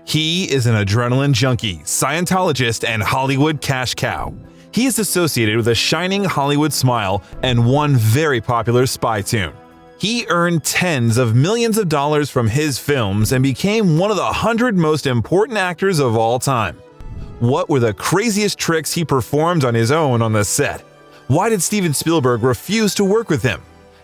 He is an adrenaline junkie, Scientologist, and Hollywood cash cow. He is associated with a shining Hollywood smile and one very popular spy tune. He earned tens of millions of dollars from his films and became one of the 100 most important actors of all time. What were the craziest tricks he performed on his own on the set? Why did Steven Spielberg refuse to work with him?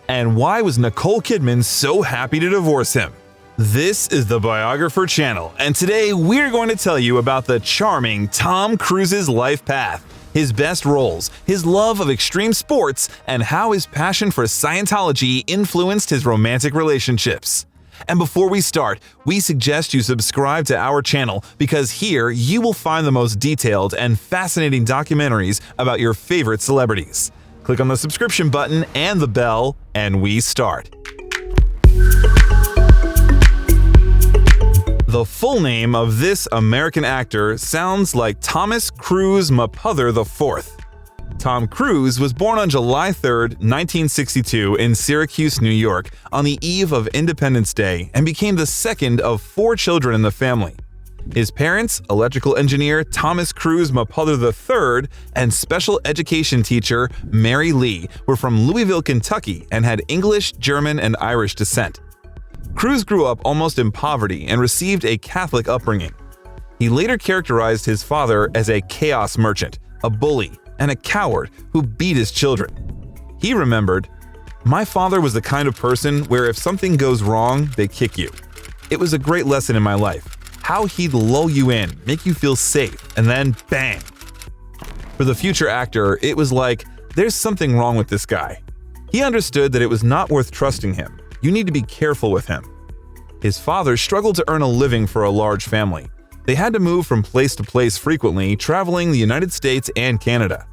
And why was Nicole Kidman so happy to divorce him? This is the Biographer channel, and today we're going to tell you about the charming Tom Cruise's life path, his best roles, his love of extreme sports, and how his passion for Scientology influenced his romantic relationships. And before we start, we suggest you subscribe to our channel because here you will find the most detailed and fascinating documentaries about your favorite celebrities. Click on the subscription button and the bell, and we start. The full name of this American actor sounds like Thomas Cruise Mapother IV. Tom Cruise was born on July 3, 1962 in Syracuse, New York, on the eve of Independence Day and became the second of 4 children in the family. His parents, electrical engineer Thomas Cruise Mapother III and special education teacher Mary Lee, were from Louisville, Kentucky and had English, German, and Irish descent. Cruise grew up almost in poverty and received a Catholic upbringing. He later characterized his father as a chaos merchant, a bully, and a coward who beat his children. He remembered, "My father was the kind of person where if something goes wrong, they kick you. It was a great lesson in my life, how he'd lull you in, make you feel safe, and then bang." For the future actor, it was like, there's something wrong with this guy. He understood that it was not worth trusting him. You need to be careful with him. His father struggled to earn a living for a large family. They had to move from place to place frequently, traveling the United States and Canada.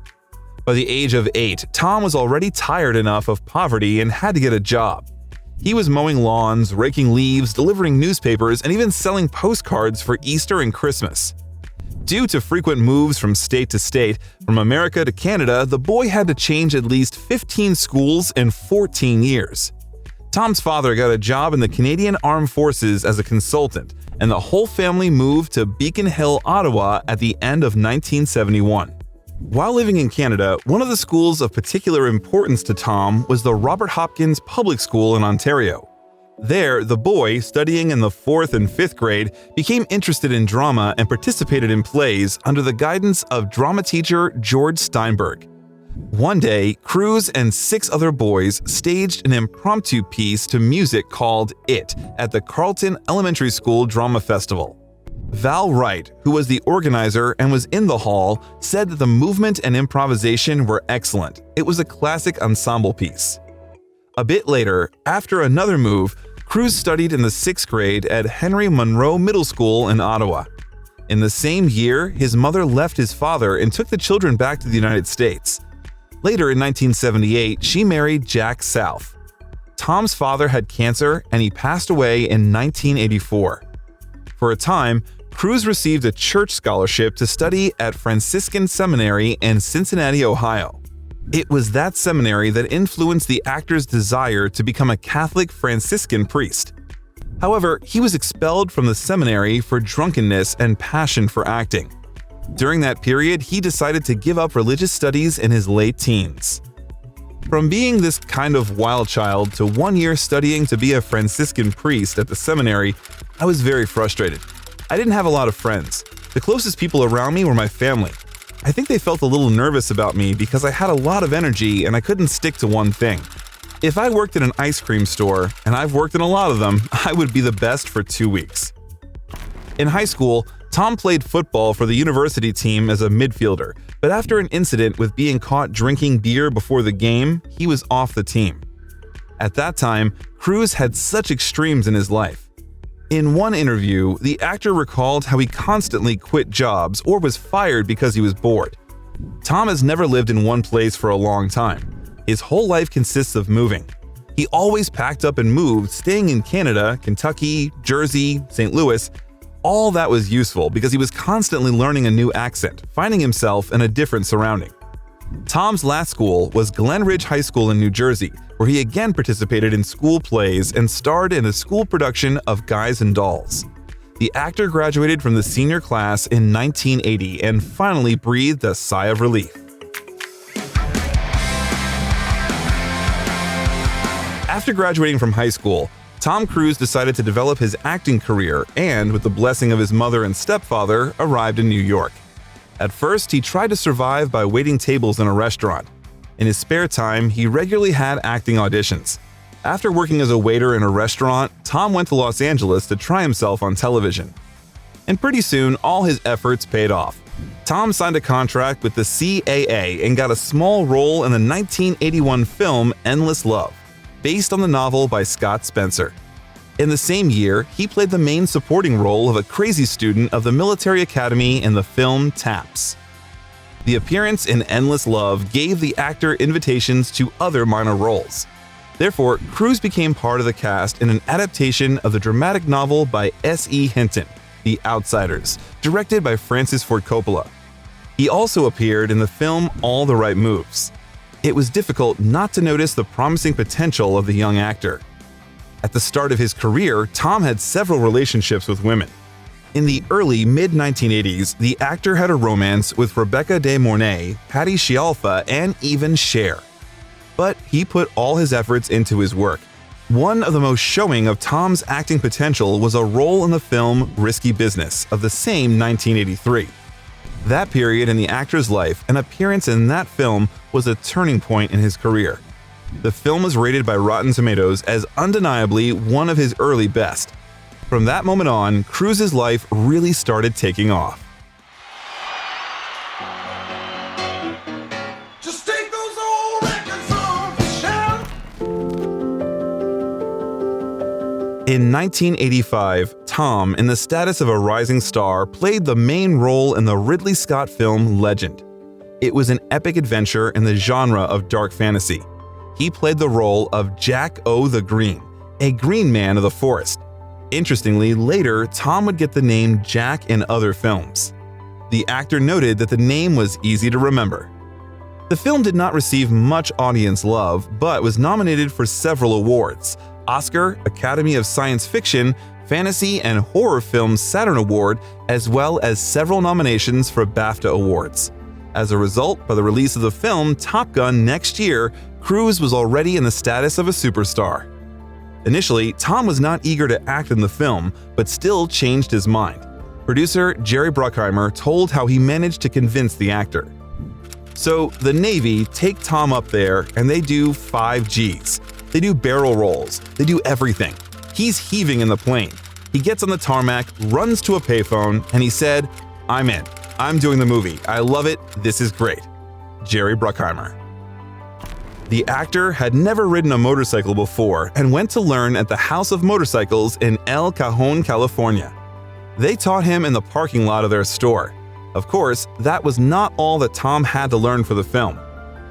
By the age of 8, Tom was already tired enough of poverty and had to get a job. He was mowing lawns, raking leaves, delivering newspapers, and even selling postcards for Easter and Christmas. Due to frequent moves from state to state, from America to Canada, the boy had to change at least 15 schools in 14 years. Tom's father got a job in the Canadian Armed Forces as a consultant, and the whole family moved to Beacon Hill, Ottawa at the end of 1971. While living in Canada, one of the schools of particular importance to Tom was the Robert Hopkins Public School in Ontario. There, the boy, studying in the 4th and 5th grade, became interested in drama and participated in plays under the guidance of drama teacher George Steinberg. One day, Cruise and 6 other boys staged an impromptu piece to music called It at the Carleton Elementary School Drama Festival. Val Wright, who was the organizer and was in the hall, said that the movement and improvisation were excellent. It was a classic ensemble piece. A bit later, after another move, Cruise studied in the 6th grade at Henry Monroe Middle School in Ottawa. In the same year, his mother left his father and took the children back to the United States. Later in 1978, she married Jack South. Tom's father had cancer and he passed away in 1984. For a time, Cruise received a church scholarship to study at Franciscan Seminary in Cincinnati, Ohio. It was that seminary that influenced the actor's desire to become a Catholic Franciscan priest. However, he was expelled from the seminary for drunkenness and passion for acting. During that period, he decided to give up religious studies in his late teens. From being this kind of wild child to 1 year studying to be a Franciscan priest at the seminary, I was very frustrated. I didn't have a lot of friends. The closest people around me were my family. I think they felt a little nervous about me because I had a lot of energy and I couldn't stick to one thing. If I worked at an ice cream store, and I've worked in a lot of them, I would be the best for 2 weeks. In high school, Tom played football for the university team as a midfielder, but after an incident with being caught drinking beer before the game, he was off the team. At that time, Cruise had such extremes in his life. In one interview, the actor recalled how he constantly quit jobs or was fired because he was bored. Tom has never lived in one place for a long time. His whole life consists of moving. He always packed up and moved, staying in Canada, Kentucky, Jersey, St. Louis. All that was useful because he was constantly learning a new accent, finding himself in a different surrounding. Tom's last school was Glen Ridge High School in New Jersey, where he again participated in school plays and starred in a school production of Guys and Dolls. The actor graduated from the senior class in 1980 and finally breathed a sigh of relief. After graduating from high school, Tom Cruise decided to develop his acting career and, with the blessing of his mother and stepfather, arrived in New York. At first, he tried to survive by waiting tables in a restaurant. In his spare time, he regularly had acting auditions. After working as a waiter in a restaurant, Tom went to Los Angeles to try himself on television. And pretty soon, all his efforts paid off. Tom signed a contract with the CAA and got a small role in the 1981 film Endless Love, based on the novel by Scott Spencer. In the same year, he played the main supporting role of a crazy student of the military academy in the film Taps. The appearance in Endless Love gave the actor invitations to other minor roles. Therefore, Cruise became part of the cast in an adaptation of the dramatic novel by S.E. Hinton, The Outsiders, directed by Francis Ford Coppola. He also appeared in the film All the Right Moves. It was difficult not to notice the promising potential of the young actor. At the start of his career, Tom had several relationships with women. In the early mid-1980s, the actor had a romance with Rebecca De Mornay, Patty Scialfa, and even Cher. But he put all his efforts into his work. One of the most showing of Tom's acting potential was a role in the film Risky Business of the same 1983. That period in the actor's life, an appearance in that film was a turning point in his career. The film was rated by Rotten Tomatoes as undeniably one of his early best. From that moment on, Cruise's life really started taking off. Just take those old records off the shelf. In 1985, Tom, in the status of a rising star, played the main role in the Ridley Scott film Legend. It was an epic adventure in the genre of dark fantasy. He played the role of Jack O. the Green, a green man of the forest. Interestingly, later, Tom would get the name Jack in other films. The actor noted that the name was easy to remember. The film did not receive much audience love, but was nominated for several awards: Oscar, Academy of Science Fiction, Fantasy and Horror Film Saturn Award, as well as several nominations for BAFTA awards. As a result, by the release of the film Top Gun next year, Cruise was already in the status of a superstar. Initially, Tom was not eager to act in the film, but still changed his mind. Producer Jerry Bruckheimer told how he managed to convince the actor. So, the Navy take Tom up there and they do 5 Gs. They do barrel rolls, they do everything. He's heaving in the plane. He gets on the tarmac, runs to a payphone, and he said, "I'm in. I'm doing the movie. I love it. This is great." Jerry Bruckheimer. The actor had never ridden a motorcycle before and went to learn at the House of Motorcycles in El Cajon, California. They taught him in the parking lot of their store. Of course, that was not all that Tom had to learn for the film.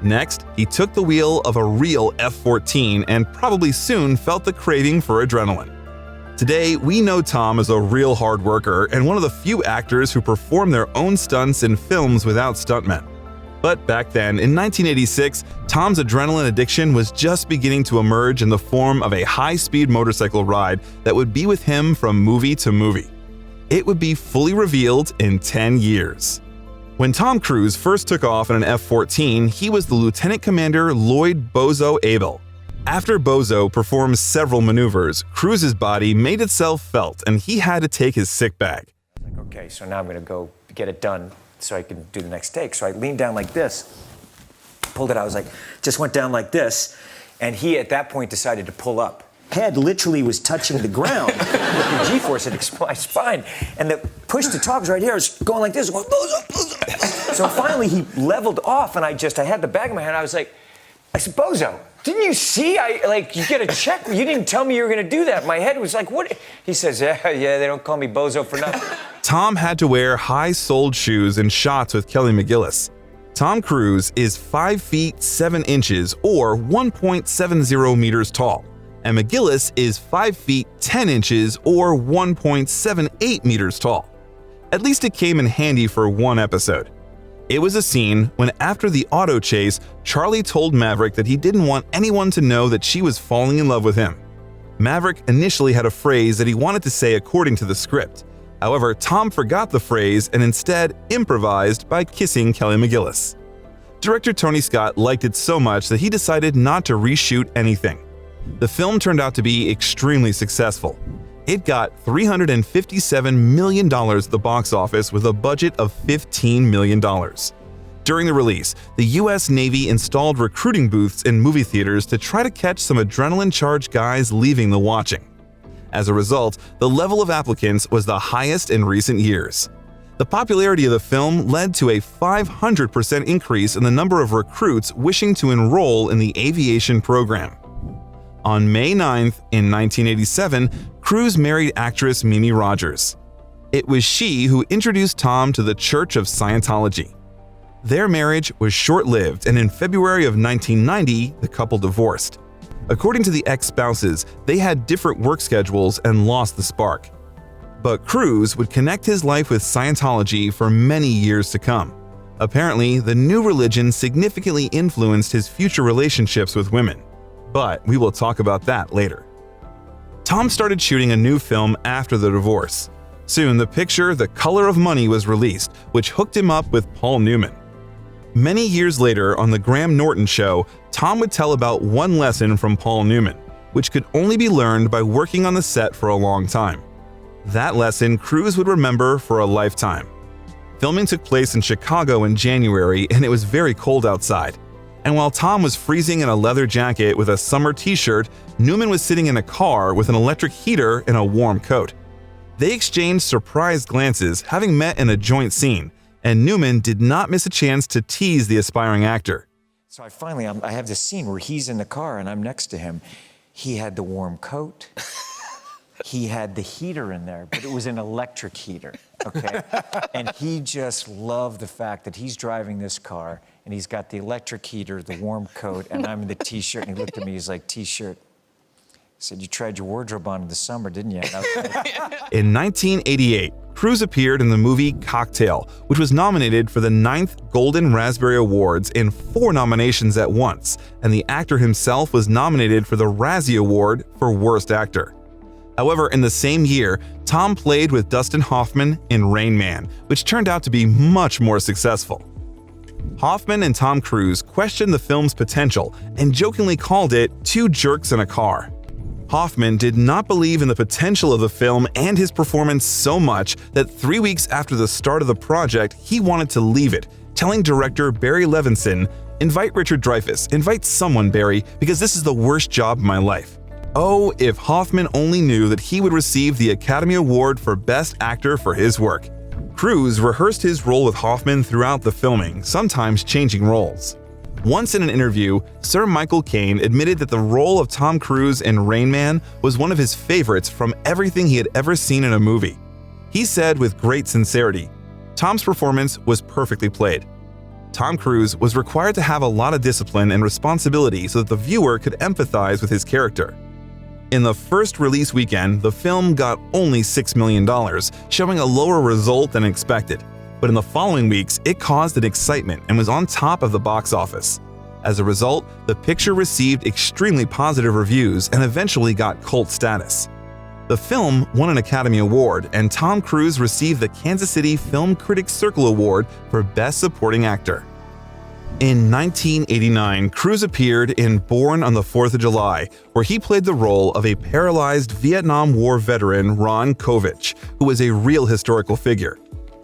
Next, he took the wheel of a real F-14 and probably soon felt the craving for adrenaline. Today, we know Tom as a real hard worker and one of the few actors who perform their own stunts in films without stuntmen. But back then, in 1986, Tom's adrenaline addiction was just beginning to emerge in the form of a high-speed motorcycle ride that would be with him from movie to movie. It would be fully revealed in 10 years. When Tom Cruise first took off in an F-14, he was the Lieutenant Commander Lloyd Bozo Abel. After Bozo performed several maneuvers, Cruise's body made itself felt and he had to take his sick bag. Like, okay, so now I'm gonna go get it done so I can do the next take. So I leaned down like this, pulled it out, I was like, just went down like this, and he at that point decided to pull up. Head literally was touching the ground with the G-force at my spine, and the push to talk was right here. I was going like this, going, Bozo. So finally he leveled off, and I had the bag in my hand. I was like, I said, Bozo, didn't you see? You get a check. You didn't tell me you were going to do that. My head was like, what? He says, yeah, they don't call me Bozo for nothing. Tom had to wear high-soled shoes in shots with Kelly McGillis. Tom Cruise is 5 feet 7 inches or 1.70 meters tall, and McGillis is 5 feet 10 inches or 1.78 meters tall. At least it came in handy for one episode. It was a scene when, after the auto chase, Charlie told Maverick that he didn't want anyone to know that she was falling in love with him. Maverick initially had a phrase that he wanted to say according to the script, However, Tom forgot the phrase and instead improvised by kissing Kelly McGillis. Director Tony Scott liked it so much that he decided not to reshoot anything. The film turned out to be extremely successful. It got $357 million at the box office with a budget of $15 million. During the release, the US Navy installed recruiting booths in movie theaters to try to catch some adrenaline-charged guys leaving the watching. As a result, the level of applicants was the highest in recent years. The popularity of the film led to a 500% increase in the number of recruits wishing to enroll in the aviation program. On May 9th, in 1987, Cruise married actress Mimi Rogers. It was she who introduced Tom to the Church of Scientology. Their marriage was short-lived, and in February of 1990, the couple divorced. According to the ex-spouses, they had different work schedules and lost the spark. But Cruise would connect his life with Scientology for many years to come. Apparently, the new religion significantly influenced his future relationships with women. But we will talk about that later. Tom started shooting a new film after the divorce. Soon, the picture The Color of Money was released, which hooked him up with Paul Newman. Many years later, on The Graham Norton Show, Tom would tell about one lesson from Paul Newman, which could only be learned by working on the set for a long time. That lesson Cruise would remember for a lifetime. Filming took place in Chicago in January, and it was very cold outside. And while Tom was freezing in a leather jacket with a summer t-shirt, Newman was sitting in a car with an electric heater and a warm coat. They exchanged surprised glances, having met in a joint scene, and Newman did not miss a chance to tease the aspiring actor. So I have this scene where he's in the car and I'm next to him. He had the warm coat. He had the heater in there, but it was an electric heater, okay? And he just loved the fact that he's driving this car and he's got the electric heater, the warm coat, and I'm in the t-shirt. And he looked at me, he's like, t-shirt. He said, you tried your wardrobe on in the summer, didn't you? And I was like, In 1988, Cruise appeared in the movie Cocktail, which was nominated for the 9th Golden Raspberry Awards in 4 nominations at once, and the actor himself was nominated for the Razzie Award for Worst Actor. However, in the same year, Tom played with Dustin Hoffman in Rain Man, which turned out to be much more successful. Hoffman and Tom Cruise questioned the film's potential and jokingly called it Two Jerks in a Car. Hoffman did not believe in the potential of the film and his performance so much that 3 weeks after the start of the project, he wanted to leave it, telling director Barry Levinson, "Invite Richard Dreyfuss, invite someone, Barry, because this is the worst job of my life." Oh, if Hoffman only knew that he would receive the Academy Award for Best Actor for his work. Cruise rehearsed his role with Hoffman throughout the filming, sometimes changing roles. Once in an interview, Sir Michael Caine admitted that the role of Tom Cruise in Rain Man was one of his favorites from everything he had ever seen in a movie. He said with great sincerity, Tom's performance was perfectly played. Tom Cruise was required to have a lot of discipline and responsibility so that the viewer could empathize with his character. In the first release weekend, the film got only $6 million, showing a lower result than expected. But in the following weeks, it caused an excitement and was on top of the box office. As a result, the picture received extremely positive reviews and eventually got cult status. The film won an Academy Award, and Tom Cruise received the Kansas City Film Critics Circle Award for Best Supporting Actor. In 1989, Cruise appeared in Born on the 4th of July, where he played the role of a paralyzed Vietnam War veteran Ron Kovich, who was a real historical figure.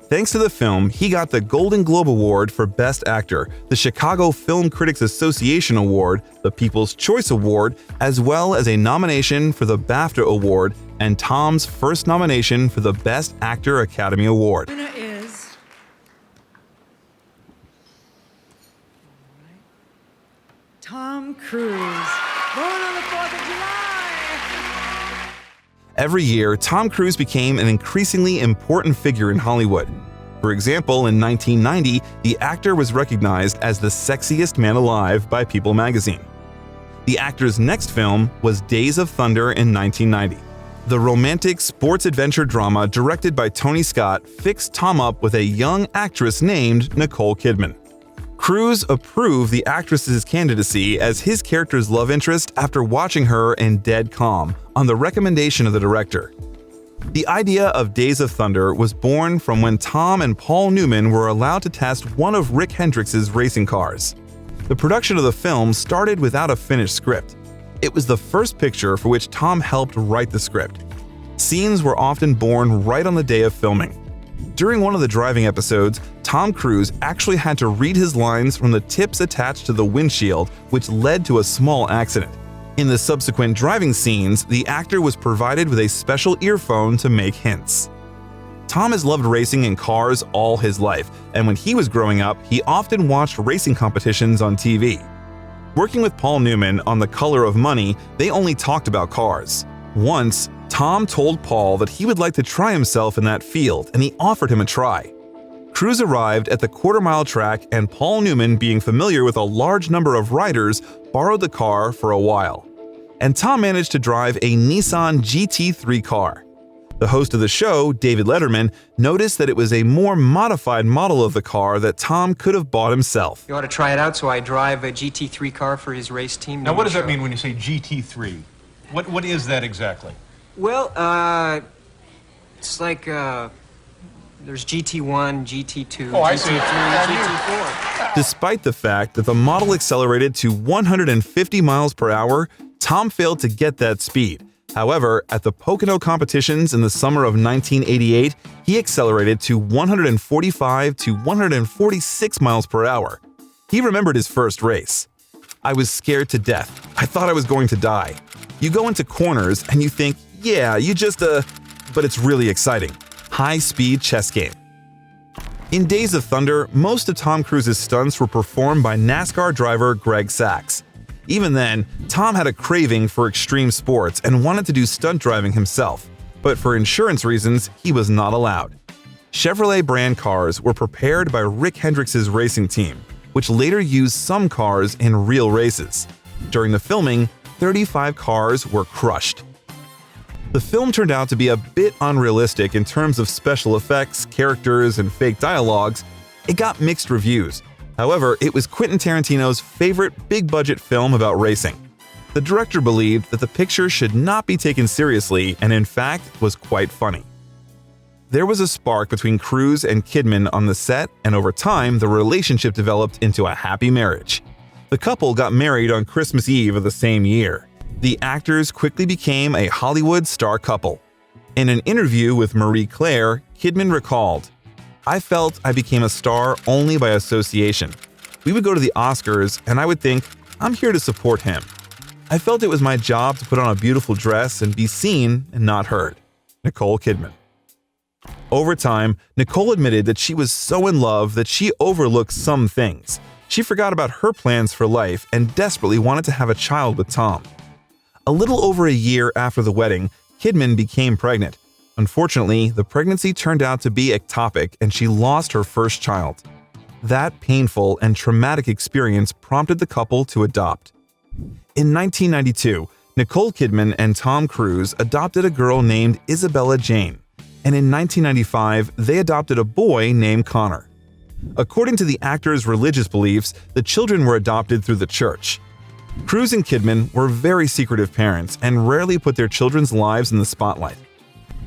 Thanks to the film, he got the Golden Globe Award for Best Actor, the Chicago Film Critics Association Award, the People's Choice Award, as well as a nomination for the BAFTA Award and Tom's first nomination for the Best Actor Academy Award. Winner is Tom Cruise, born on the 4th of July. Every year, Tom Cruise became an increasingly important figure in Hollywood. For example, in 1990, the actor was recognized as the sexiest man alive by People magazine. The actor's next film was Days of Thunder in 1990. The romantic sports-adventure drama directed by Tony Scott fixed Tom up with a young actress named Nicole Kidman. Cruise approved the actress's candidacy as his character's love interest after watching her in Dead Calm on the recommendation of the director. The idea of Days of Thunder was born from when Tom and Paul Newman were allowed to test one of Rick Hendricks's racing cars. The production of the film started without a finished script. It was the first picture for which Tom helped write the script. Scenes were often born right on the day of filming. During one of the driving episodes, Tom Cruise actually had to read his lines from the tips attached to the windshield, which led to a small accident. In the subsequent driving scenes, the actor was provided with a special earphone to make hints. Tom has loved racing in cars all his life, and when he was growing up, he often watched racing competitions on TV. Working with Paul Newman on The Color of Money, they only talked about cars. Once, Tom told Paul that he would like to try himself in that field, and he offered him a try. Cruise arrived at the quarter-mile track, and Paul Newman, being familiar with a large number of riders, borrowed the car for a while. And Tom managed to drive a Nissan GT3 car. The host of the show, David Letterman, noticed that it was a more modified model of the car that Tom could have bought himself. You ought to try it out, so I drive a GT3 car for his race team. Now, what does that mean when you say GT3? What is that exactly? Well, it's like, there's GT1, GT2, Oh, I see. GT3, GT4. Despite the fact that the model accelerated to 150 miles per hour, Tom failed to get that speed. However, at the Pocono competitions in the summer of 1988, he accelerated to 145 to 146 miles per hour. He remembered his first race. "I was scared to death. I thought I was going to die." You go into corners and you think, yeah, you just, but it's really exciting. High-speed chess game. In Days of Thunder, most of Tom Cruise's stunts were performed by NASCAR driver Greg Sachs. Even then, Tom had a craving for extreme sports and wanted to do stunt driving himself, but for insurance reasons, he was not allowed. Chevrolet brand cars were prepared by Rick Hendricks's racing team, which later used some cars in real races. During the filming, 35 cars were crushed. The film turned out to be a bit unrealistic in terms of special effects, characters, and fake dialogues. It got mixed reviews. However, it was Quentin Tarantino's favorite big-budget film about racing. The director believed that the picture should not be taken seriously and in fact was quite funny. There was a spark between Cruise and Kidman on the set, and over time the relationship developed into a happy marriage. The couple got married on Christmas Eve of the same year. The actors quickly became a Hollywood star couple. In an interview with Marie Claire, Kidman recalled, "I felt I became a star only by association. We would go to the Oscars and I would think, I'm here to support him. I felt it was my job to put on a beautiful dress and be seen and not heard." Nicole Kidman. Over time, Nicole admitted that she was so in love that she overlooked some things. She forgot about her plans for life and desperately wanted to have a child with Tom. A little over a year after the wedding, Kidman became pregnant. Unfortunately, the pregnancy turned out to be ectopic and she lost her first child. That painful and traumatic experience prompted the couple to adopt. In 1992, Nicole Kidman and Tom Cruise adopted a girl named Isabella Jane, and in 1995, they adopted a boy named Connor. According to the actor's religious beliefs, the children were adopted through the church. Cruise and Kidman were very secretive parents and rarely put their children's lives in the spotlight.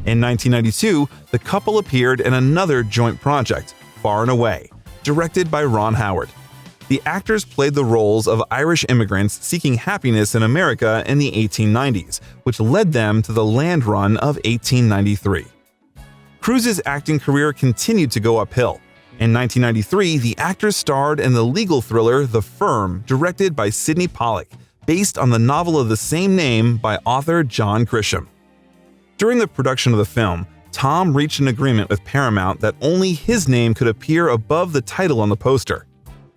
In 1992, the couple appeared in another joint project, Far and Away, directed by Ron Howard. The actors played the roles of Irish immigrants seeking happiness in America in the 1890s, which led them to the land run of 1893. Cruise's acting career continued to go uphill. In 1993, the actors starred in the legal thriller The Firm, directed by Sidney Pollack, based on the novel of the same name by author John Grisham. During the production of the film, Tom reached an agreement with Paramount that only his name could appear above the title on the poster.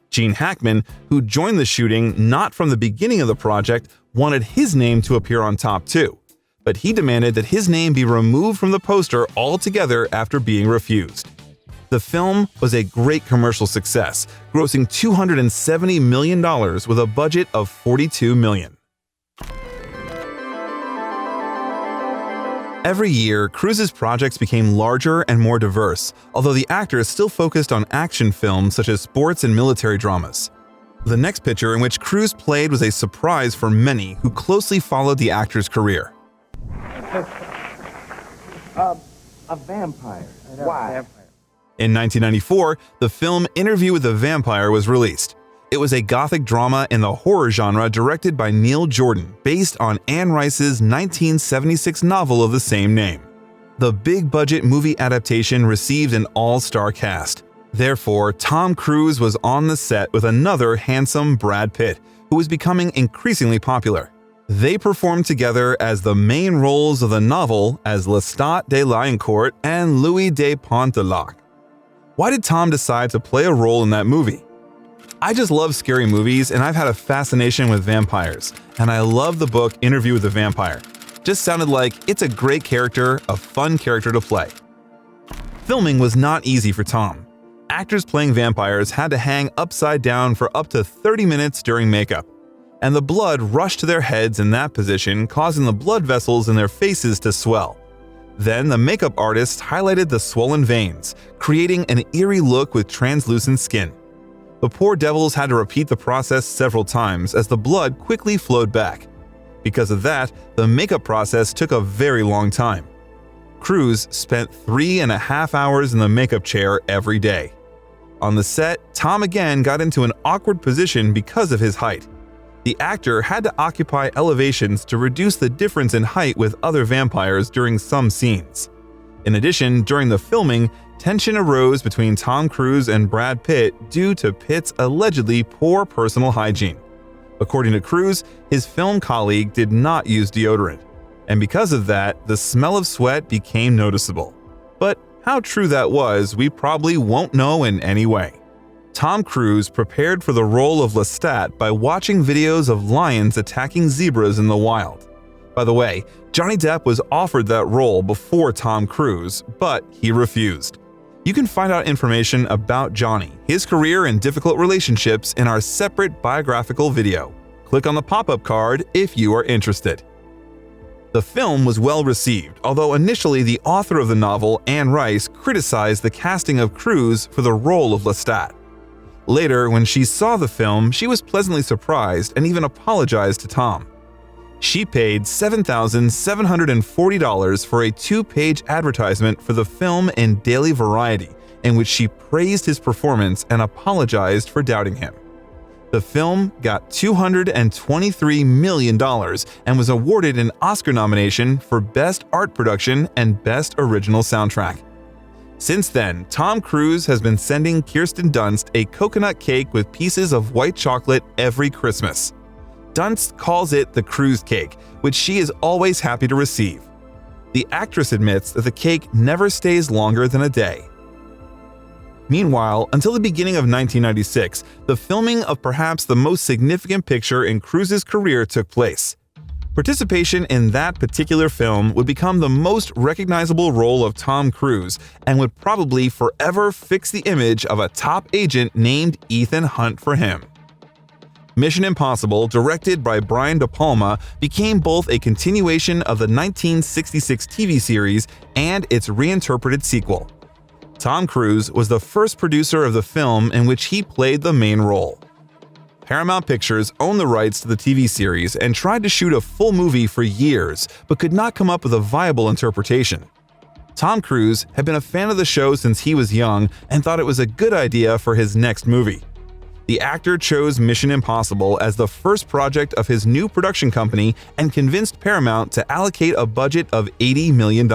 Gene Hackman, who joined the shooting not from the beginning of the project, wanted his name to appear on top too, but he demanded that his name be removed from the poster altogether after being refused. The film was a great commercial success, grossing $270 million with a budget of $42 million. Every year, Cruise's projects became larger and more diverse, although the actors still focused on action films such as sports and military dramas. The next picture in which Cruise played was a surprise for many who closely followed the actor's career. A vampire. Why? In 1994, the film Interview with the Vampire was released. It was a gothic drama in the horror genre directed by Neil Jordan, based on Anne Rice's 1976 novel of the same name. The big-budget movie adaptation received an all-star cast. Therefore, Tom Cruise was on the set with another handsome Brad Pitt, who was becoming increasingly popular. They performed together as the main roles of the novel as Lestat de Lioncourt and Louis de Pontelac. Why did Tom decide to play a role in that movie? I just love scary movies, and I've had a fascination with vampires, and I love the book Interview with the Vampire. Just sounded like it's a great character, a fun character to play. Filming was not easy for Tom. Actors playing vampires had to hang upside down for up to 30 minutes during makeup, and the blood rushed to their heads in that position, causing the blood vessels in their faces to swell. Then the makeup artist highlighted the swollen veins, creating an eerie look with translucent skin. The poor devils had to repeat the process several times as the blood quickly flowed back. Because of that, the makeup process took a very long time. Cruise spent 3.5 hours in the makeup chair every day. On the set, Tom again got into an awkward position because of his height. The actor had to occupy elevations to reduce the difference in height with other vampires during some scenes. In addition, during the filming, tension arose between Tom Cruise and Brad Pitt due to Pitt's allegedly poor personal hygiene. According to Cruise, his film colleague did not use deodorant, and because of that, the smell of sweat became noticeable. But how true that was, we probably won't know in any way. Tom Cruise prepared for the role of Lestat by watching videos of lions attacking zebras in the wild. By the way, Johnny Depp was offered that role before Tom Cruise, but he refused. You can find out information about Johnny, his career, and difficult relationships in our separate biographical video. Click on the pop-up card if you are interested. The film was well received, although initially the author of the novel, Anne Rice, criticized the casting of Cruise for the role of Lestat. Later, when she saw the film, she was pleasantly surprised and even apologized to Tom. She paid $7,740 for a 2-page advertisement for the film in Daily Variety, in which she praised his performance and apologized for doubting him. The film got $223 million and was awarded an Oscar nomination for Best Art Production and Best Original Soundtrack. Since then, Tom Cruise has been sending Kirsten Dunst a coconut cake with pieces of white chocolate every Christmas. Dunst calls it the Cruise cake, which she is always happy to receive. The actress admits that the cake never stays longer than a day. Meanwhile, until the beginning of 1996, the filming of perhaps the most significant picture in Cruise's career took place. Participation in that particular film would become the most recognizable role of Tom Cruise and would probably forever fix the image of a top agent named Ethan Hunt for him. Mission Impossible, directed by Brian De Palma, became both a continuation of the 1966 TV series and its reinterpreted sequel. Tom Cruise was the first producer of the film in which he played the main role. Paramount Pictures owned the rights to the TV series and tried to shoot a full movie for years, but could not come up with a viable interpretation. Tom Cruise had been a fan of the show since he was young and thought it was a good idea for his next movie. The actor chose Mission Impossible as the first project of his new production company and convinced Paramount to allocate a budget of $80 million.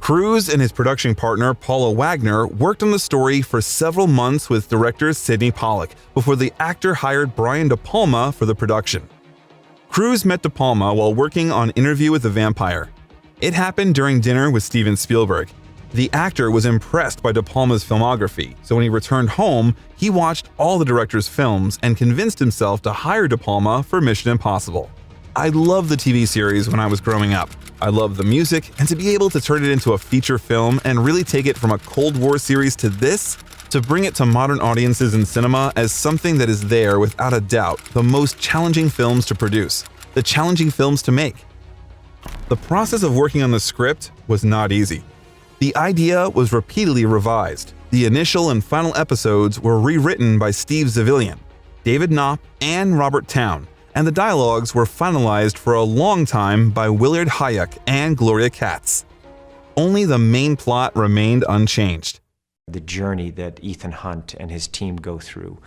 Cruise and his production partner Paula Wagner worked on the story for several months with director Sidney Pollack before the actor hired Brian De Palma for the production. Cruise met De Palma while working on Interview with the Vampire. It happened during dinner with Steven Spielberg. The actor was impressed by De Palma's filmography, so when he returned home, he watched all the director's films and convinced himself to hire De Palma for Mission Impossible. I loved the TV series when I was growing up. I loved the music, and to be able to turn it into a feature film and really take it from a Cold War series to this, to bring it to modern audiences in cinema as something that is there without a doubt the most challenging films to produce, the challenging films to make. The process of working on the script was not easy. The idea was repeatedly revised. The initial and final episodes were rewritten by Steve Zavillian, David Knopp, and Robert Towne, and the dialogues were finalized for a long time by Willard Hayek and Gloria Katz. Only the main plot remained unchanged. The journey that Ethan Hunt and his team go through,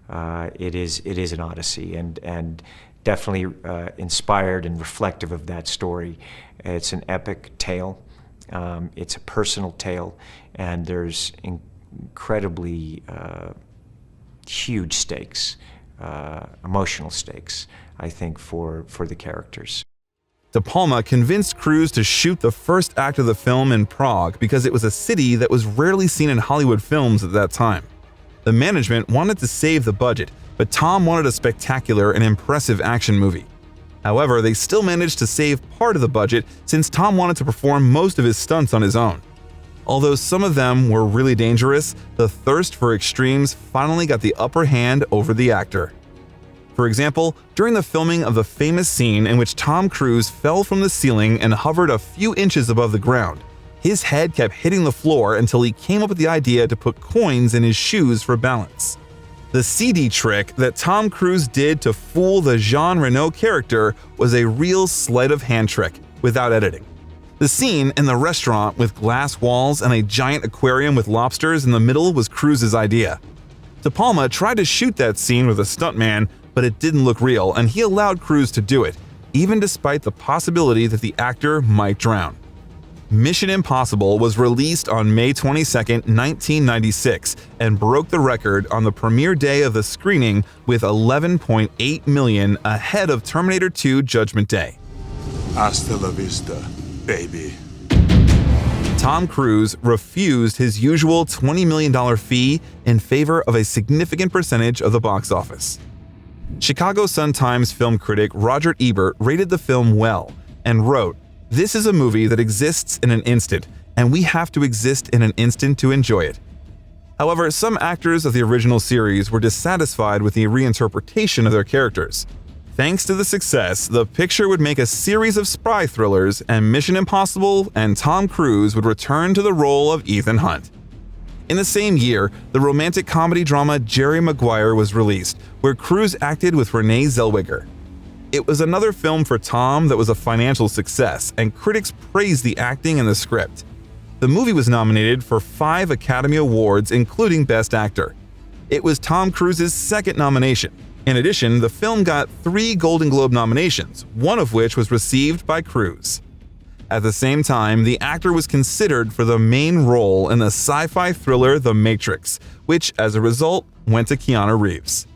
it is an odyssey, and definitely inspired and reflective of that story. It's an epic tale. It's a personal tale, and there's incredibly huge stakes, emotional stakes, I think, for the characters. De Palma convinced Cruise to shoot the first act of the film in Prague because it was a city that was rarely seen in Hollywood films at that time. The management wanted to save the budget, but Tom wanted a spectacular and impressive action movie. However, they still managed to save part of the budget since Tom wanted to perform most of his stunts on his own. Although some of them were really dangerous, the thirst for extremes finally got the upper hand over the actor. For example, during the filming of the famous scene in which Tom Cruise fell from the ceiling and hovered a few inches above the ground, his head kept hitting the floor until he came up with the idea to put coins in his shoes for balance. The CD trick that Tom Cruise did to fool the Jean Reno character was a real sleight of hand trick, without editing. The scene in the restaurant with glass walls and a giant aquarium with lobsters in the middle was Cruise's idea. De Palma tried to shoot that scene with a stuntman, but it didn't look real, and he allowed Cruise to do it, even despite the possibility that the actor might drown. Mission Impossible was released on May 22, 1996, and broke the record on the premiere day of the screening with 11.8 million ahead of Terminator 2: Judgment Day. Hasta la vista, baby. Tom Cruise refused his usual $20 million fee in favor of a significant percentage of the box office. Chicago Sun-Times film critic Roger Ebert rated the film well and wrote, "This is a movie that exists in an instant, and we have to exist in an instant to enjoy it." However, some actors of the original series were dissatisfied with the reinterpretation of their characters. Thanks to the success, the picture would make a series of spy thrillers, and Mission Impossible and Tom Cruise would return to the role of Ethan Hunt. In the same year, the romantic comedy drama Jerry Maguire was released, where Cruise acted with Renee Zellweger. It was another film for Tom that was a financial success, and critics praised the acting and the script. The movie was nominated for 5 Academy Awards, including Best Actor. It was Tom Cruise's second nomination. In addition, the film got 3 Golden Globe nominations, one of which was received by Cruise. At the same time, the actor was considered for the main role in the sci-fi thriller The Matrix, which, as a result, went to Keanu Reeves.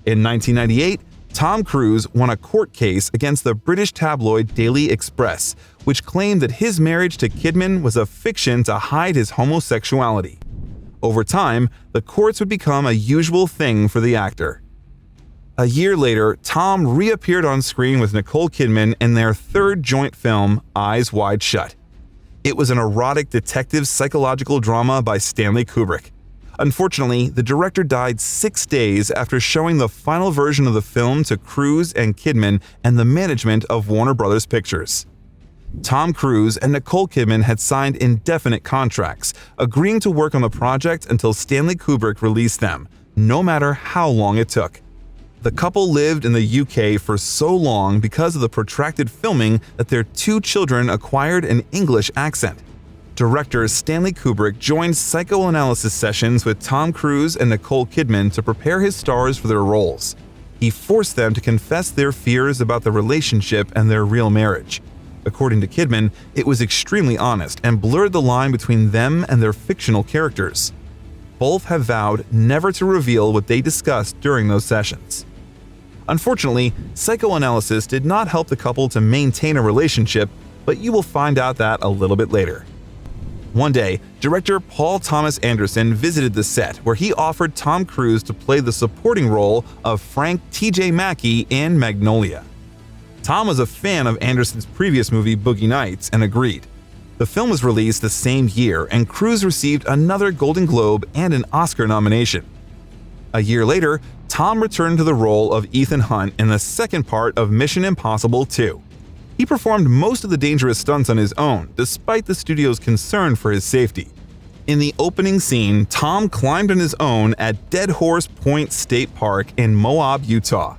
In 1998, Tom Cruise won a court case against the British tabloid Daily Express, which claimed that his marriage to Kidman was a fiction to hide his homosexuality. Over time, the courts would become a usual thing for the actor. A year later, Tom reappeared on screen with Nicole Kidman in their third joint film, Eyes Wide Shut. It was an erotic detective psychological drama by Stanley Kubrick. Unfortunately, the director died 6 days after showing the final version of the film to Cruise and Kidman and the management of Warner Bros. Pictures. Tom Cruise and Nicole Kidman had signed indefinite contracts, agreeing to work on the project until Stanley Kubrick released them, no matter how long it took. The couple lived in the UK for so long because of the protracted filming that their 2 children acquired an English accent. Director Stanley Kubrick joined psychoanalysis sessions with Tom Cruise and Nicole Kidman to prepare his stars for their roles. He forced them to confess their fears about the relationship and their real marriage. According to Kidman, it was extremely honest and blurred the line between them and their fictional characters. Both have vowed never to reveal what they discussed during those sessions. Unfortunately, psychoanalysis did not help the couple to maintain a relationship, but you will find out that a little bit later. One day, director Paul Thomas Anderson visited the set, where he offered Tom Cruise to play the supporting role of Frank T.J. Mackey in Magnolia. Tom was a fan of Anderson's previous movie Boogie Nights and agreed. The film was released the same year, and Cruise received another Golden Globe and an Oscar nomination. A year later, Tom returned to the role of Ethan Hunt in the second part of Mission Impossible 2. He performed most of the dangerous stunts on his own, despite the studio's concern for his safety. In the opening scene, Tom climbed on his own at Dead Horse Point State Park in Moab, Utah.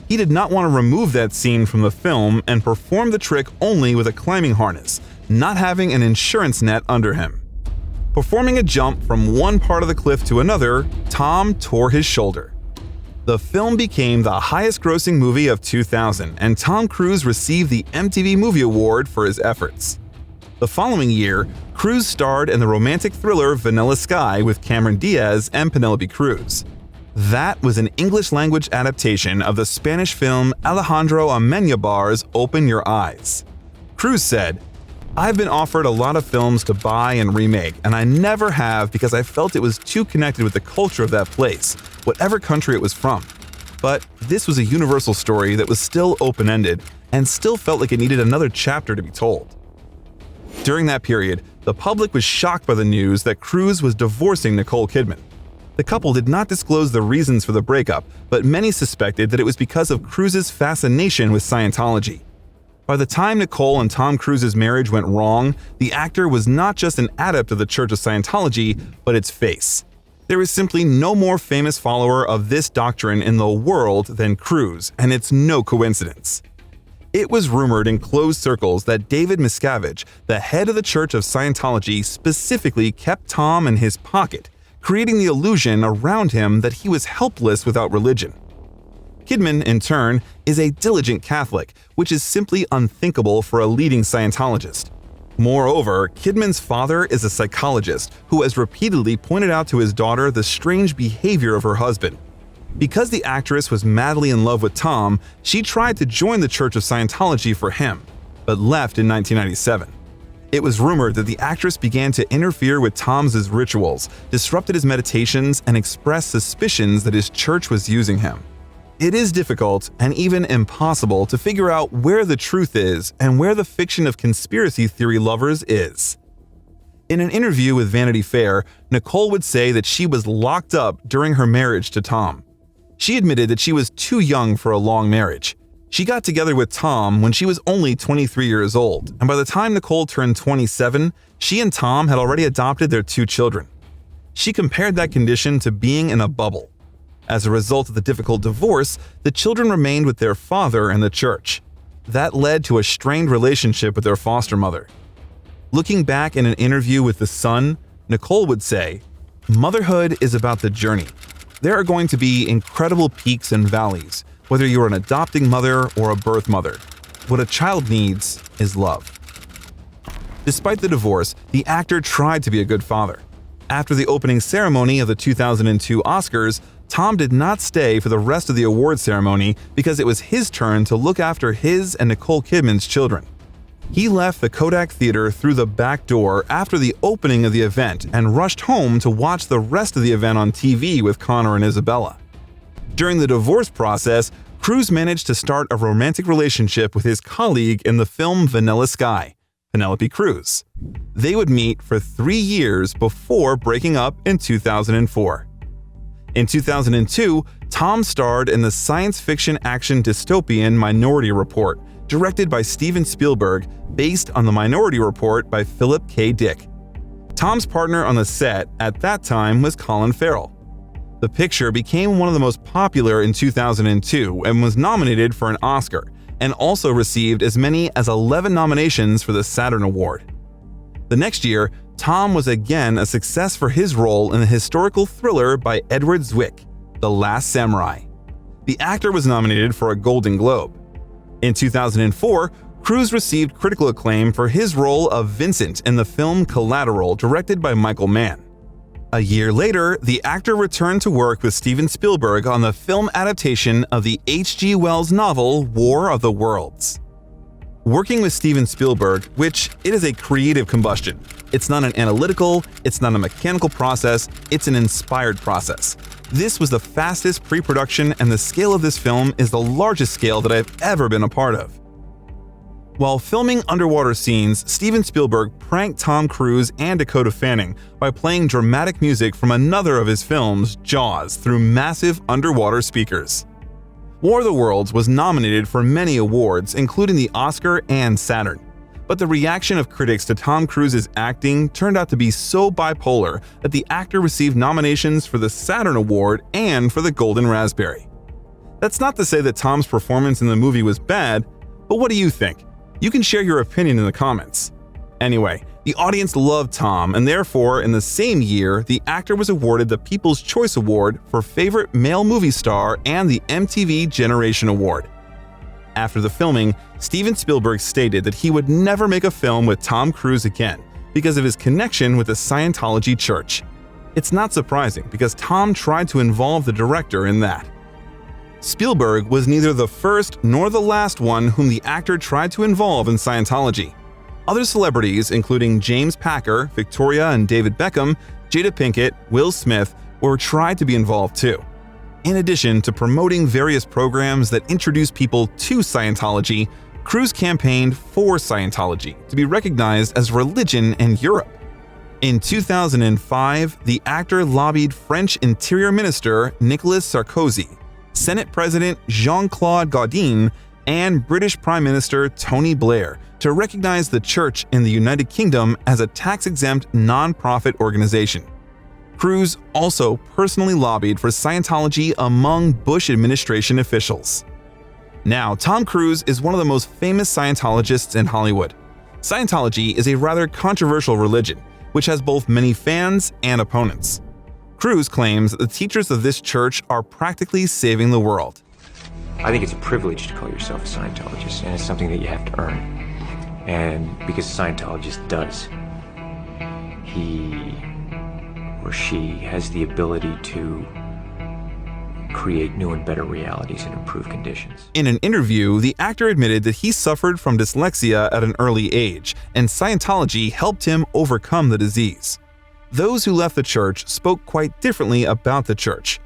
He did not want to remove that scene from the film and performed the trick only with a climbing harness, not having an insurance net under him. Performing a jump from one part of the cliff to another, Tom tore his shoulder. The film became the highest-grossing movie of 2000, and Tom Cruise received the MTV Movie Award for his efforts. The following year, Cruise starred in the romantic thriller Vanilla Sky with Cameron Diaz and Penelope Cruz. That was an English-language adaptation of the Spanish film Alejandro Amenábar's Open Your Eyes. Cruise said, "I've been offered a lot of films to buy and remake, and I never have because I felt it was too connected with the culture of that place, whatever country it was from. But this was a universal story that was still open-ended and still felt like it needed another chapter to be told." During that period, the public was shocked by the news that Cruise was divorcing Nicole Kidman. The couple did not disclose the reasons for the breakup, but many suspected that it was because of Cruise's fascination with Scientology. By the time Nicole and Tom Cruise's marriage went wrong, the actor was not just an adept of the Church of Scientology, but its face. There is simply no more famous follower of this doctrine in the world than Cruise, and it's no coincidence. It was rumored in closed circles that David Miscavige, the head of the Church of Scientology, specifically kept Tom in his pocket, creating the illusion around him that he was helpless without religion. Kidman, in turn, is a diligent Catholic, which is simply unthinkable for a leading Scientologist. Moreover, Kidman's father is a psychologist who has repeatedly pointed out to his daughter the strange behavior of her husband. Because the actress was madly in love with Tom, she tried to join the Church of Scientology for him, but left in 1997. It was rumored that the actress began to interfere with Tom's rituals, disrupted his meditations, and expressed suspicions that his church was using him. It is difficult and even impossible to figure out where the truth is and where the fiction of conspiracy theory lovers is. In an interview with Vanity Fair, Nicole would say that she was locked up during her marriage to Tom. She admitted that she was too young for a long marriage. She got together with Tom when she was only 23 years old, and by the time Nicole turned 27, she and Tom had already adopted their 2 children. She compared that condition to being in a bubble. As a result of the difficult divorce, the children remained with their father in the church. That led to a strained relationship with their foster mother. Looking back in an interview with The Sun, Nicole would say, "Motherhood is about the journey. There are going to be incredible peaks and valleys, whether you're an adopting mother or a birth mother. What a child needs is love." Despite the divorce, the actor tried to be a good father. After the opening ceremony of the 2002 Oscars, Tom did not stay for the rest of the award ceremony because it was his turn to look after his and Nicole Kidman's children. He left the Kodak Theater through the back door after the opening of the event and rushed home to watch the rest of the event on TV with Connor and Isabella. During the divorce process, Cruise managed to start a romantic relationship with his colleague in the film Vanilla Sky, Penelope Cruz. They would meet for 3 years before breaking up in 2004. In 2002, Tom starred in the science fiction action dystopian Minority Report, directed by Steven Spielberg, based on the Minority Report by Philip K. Dick. Tom's partner on the set at that time was Colin Farrell. The picture became one of the most popular in 2002 and was nominated for an Oscar, and also received as many as 11 nominations for the Saturn Award. The next year, Tom was again a success for his role in the historical thriller by Edward Zwick, The Last Samurai. The actor was nominated for a Golden Globe. In 2004, Cruise received critical acclaim for his role of Vincent in the film Collateral, directed by Michael Mann. A year later, the actor returned to work with Steven Spielberg on the film adaptation of the H.G. Wells novel War of the Worlds. Working with Steven Spielberg, which it is a creative combustion. It's not an analytical, it's not a mechanical process, it's an inspired process. This was the fastest pre-production, and the scale of this film is the largest scale that I've ever been a part of. While filming underwater scenes, Steven Spielberg pranked Tom Cruise and Dakota Fanning by playing dramatic music from another of his films, Jaws, through massive underwater speakers. War of the Worlds was nominated for many awards, including the Oscar and Saturn. But the reaction of critics to Tom Cruise's acting turned out to be so bipolar that the actor received nominations for the Saturn Award and for the Golden Raspberry. That's not to say that Tom's performance in the movie was bad, but what do you think? You can share your opinion in the comments. Anyway, the audience loved Tom, and therefore, in the same year, the actor was awarded the People's Choice Award for Favorite Male Movie Star and the MTV Generation Award. After the filming, Steven Spielberg stated that he would never make a film with Tom Cruise again because of his connection with the Scientology church. It's not surprising because Tom tried to involve the director in that. Spielberg was neither the first nor the last one whom the actor tried to involve in Scientology. Other celebrities, including James Packer, Victoria and David Beckham, Jada Pinkett, Will Smith, were tried to be involved too. In addition to promoting various programs that introduce people to Scientology, Cruise campaigned for Scientology to be recognized as a religion in Europe. In 2005, the actor lobbied French Interior Minister Nicolas Sarkozy, Senate President Jean-Claude Gaudin, and British Prime Minister Tony Blair to recognize the church in the United Kingdom as a tax-exempt non-profit organization. Cruise also personally lobbied for Scientology among Bush administration officials. Now, Tom Cruise is one of the most famous Scientologists in Hollywood. Scientology is a rather controversial religion, which has both many fans and opponents. Cruise claims that the teachers of this church are practically saving the world. I think it's a privilege to call yourself a Scientologist, and it's something that you have to earn. And because a Scientologist does, he or she has the ability to create new and better realities and improve conditions. In an interview, the actor admitted that he suffered from dyslexia at an early age, and Scientology helped him overcome the disease. Those who left the church spoke quite differently about the church.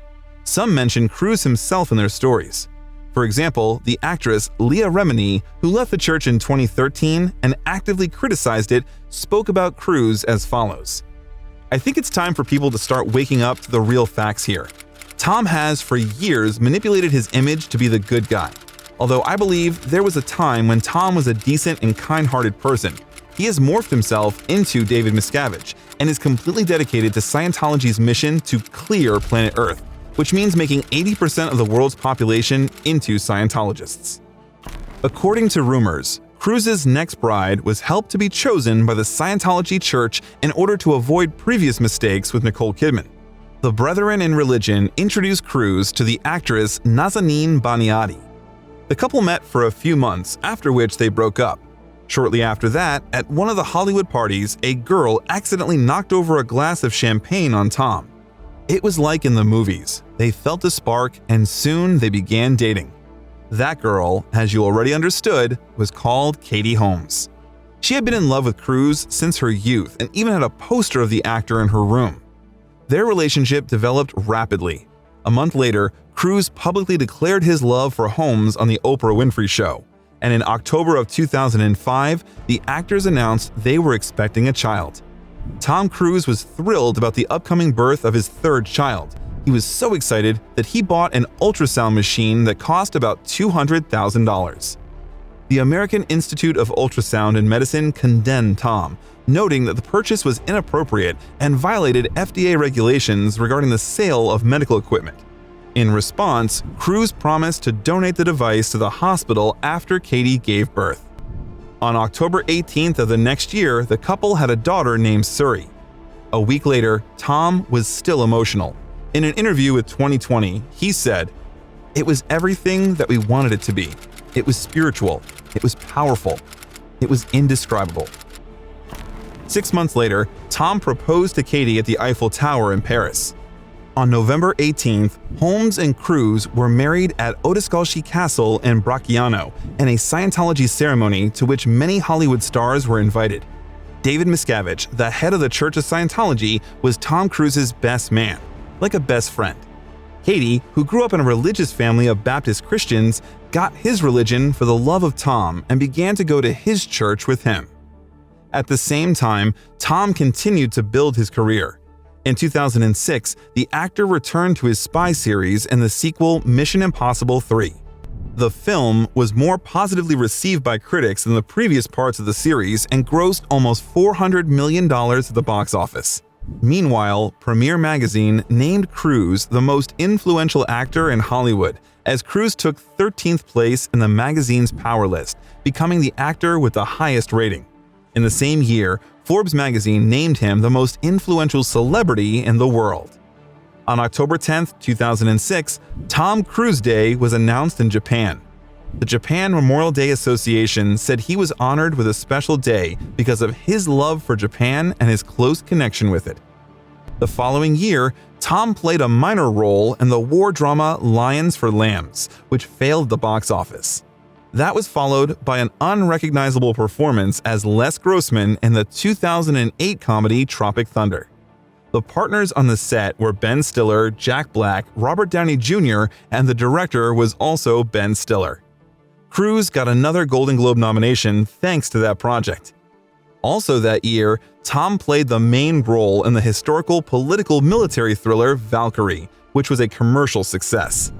Some mentioned Cruise himself in their stories. For example, the actress Leah Remini, who left the church in 2013 and actively criticized it, spoke about Cruise as follows. "I think it's time for people to start waking up to the real facts here. Tom has for years manipulated his image to be the good guy. Although I believe there was a time when Tom was a decent and kind-hearted person, he has morphed himself into David Miscavige and is completely dedicated to Scientology's mission to clear planet Earth, which means making 80% of the world's population into Scientologists." According to rumors, Cruise's next bride was helped to be chosen by the Scientology Church in order to avoid previous mistakes with Nicole Kidman. The Brethren in Religion introduced Cruise to the actress Nazanin Baniadi. The couple met for a few months, after which they broke up. Shortly after that, at one of the Hollywood parties, a girl accidentally knocked over a glass of champagne on Tom. It was like in the movies. They felt a spark, and soon they began dating. That girl, as you already understood, was called Katie Holmes. She had been in love with Cruise since her youth and even had a poster of the actor in her room. Their relationship developed rapidly. A month later, Cruise publicly declared his love for Holmes on the Oprah Winfrey Show, and in October of 2005, the actors announced they were expecting a child. Tom Cruise was thrilled about the upcoming birth of his third child. He was so excited that he bought an ultrasound machine that cost about $200,000. The American Institute of Ultrasound and Medicine condemned Tom, noting that the purchase was inappropriate and violated FDA regulations regarding the sale of medical equipment. In response, Cruise promised to donate the device to the hospital after Katie gave birth. On October 18th of the next year, the couple had a daughter named Suri. A week later, Tom was still emotional. In an interview with 2020, he said, "It was everything that we wanted it to be. It was spiritual. It was powerful. It was indescribable." 6 months later, Tom proposed to Katie at the Eiffel Tower in Paris. On November 18th, Holmes and Cruise were married at Odescalchi Castle in Bracciano in a Scientology ceremony to which many Hollywood stars were invited. David Miscavige, the head of the Church of Scientology, was Tom Cruise's best man, like a best friend. Katie, who grew up in a religious family of Baptist Christians, got his religion for the love of Tom and began to go to his church with him. At the same time, Tom continued to build his career. In 2006, the actor returned to his spy series in the sequel Mission Impossible 3. The film was more positively received by critics than the previous parts of the series and grossed almost $400 million at the box office. Meanwhile, Premiere Magazine named Cruise the most influential actor in Hollywood, as Cruise took 13th place in the magazine's Power List, becoming the actor with the highest rating. In the same year, Forbes magazine named him the most influential celebrity in the world. On October 10, 2006, Tom Cruise Day was announced in Japan. The Japan Memorial Day Association said he was honored with a special day because of his love for Japan and his close connection with it. The following year, Tom played a minor role in the war drama Lions for Lambs, which failed the box office. That was followed by an unrecognizable performance as Les Grossman in the 2008 comedy Tropic Thunder. The partners on the set were Ben Stiller, Jack Black, Robert Downey Jr., and the director was also Ben Stiller. Cruise got another Golden Globe nomination thanks to that project. Also that year, Tom played the main role in the historical political military thriller Valkyrie, which was a commercial success.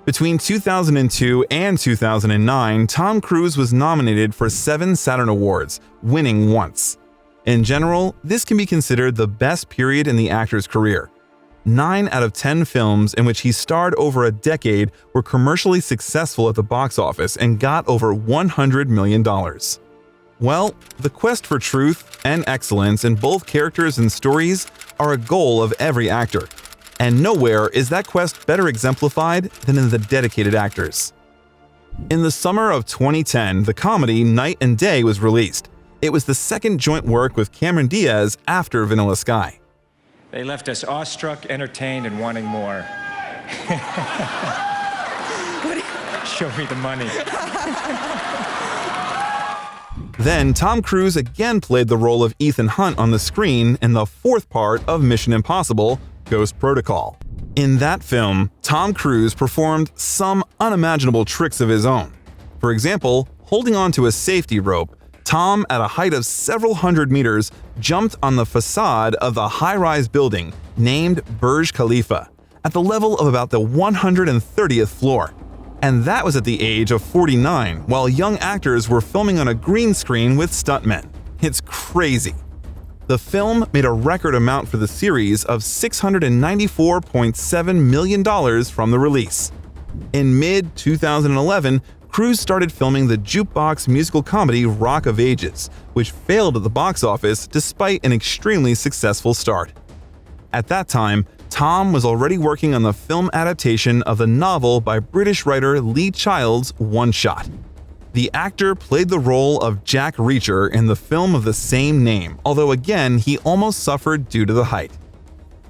Between 2002 and 2009, Tom Cruise was nominated for 7 Saturn Awards, winning once. In general, this can be considered the best period in the actor's career. 9 out of 10 films in which he starred over a decade were commercially successful at the box office and got over $100 million. Well, the quest for truth and excellence in both characters and stories are a goal of every actor, and nowhere is that quest better exemplified than in the dedicated actors. In the summer of 2010, the comedy Night and Day was released. It was the second joint work with Cameron Diaz after Vanilla Sky. They left us awestruck, entertained, and wanting more. Show me the money. Then Tom Cruise again played the role of Ethan Hunt on the screen in the 4th part of Mission Impossible: Ghost Protocol. In that film, Tom Cruise performed some unimaginable tricks of his own. For example, holding onto a safety rope, Tom, at a height of several hundred meters, jumped on the facade of the high-rise building named Burj Khalifa, at the level of about the 130th floor. And that was at the age of 49, while young actors were filming on a green screen with stuntmen. It's crazy. The film made a record amount for the series of $694.7 million from the release. In mid-2011, Cruise started filming the jukebox musical comedy Rock of Ages, which failed at the box office despite an extremely successful start. At that time, Tom was already working on the film adaptation of the novel by British writer Lee Child's One Shot. The actor played the role of Jack Reacher in the film of the same name, although again he almost suffered due to the height.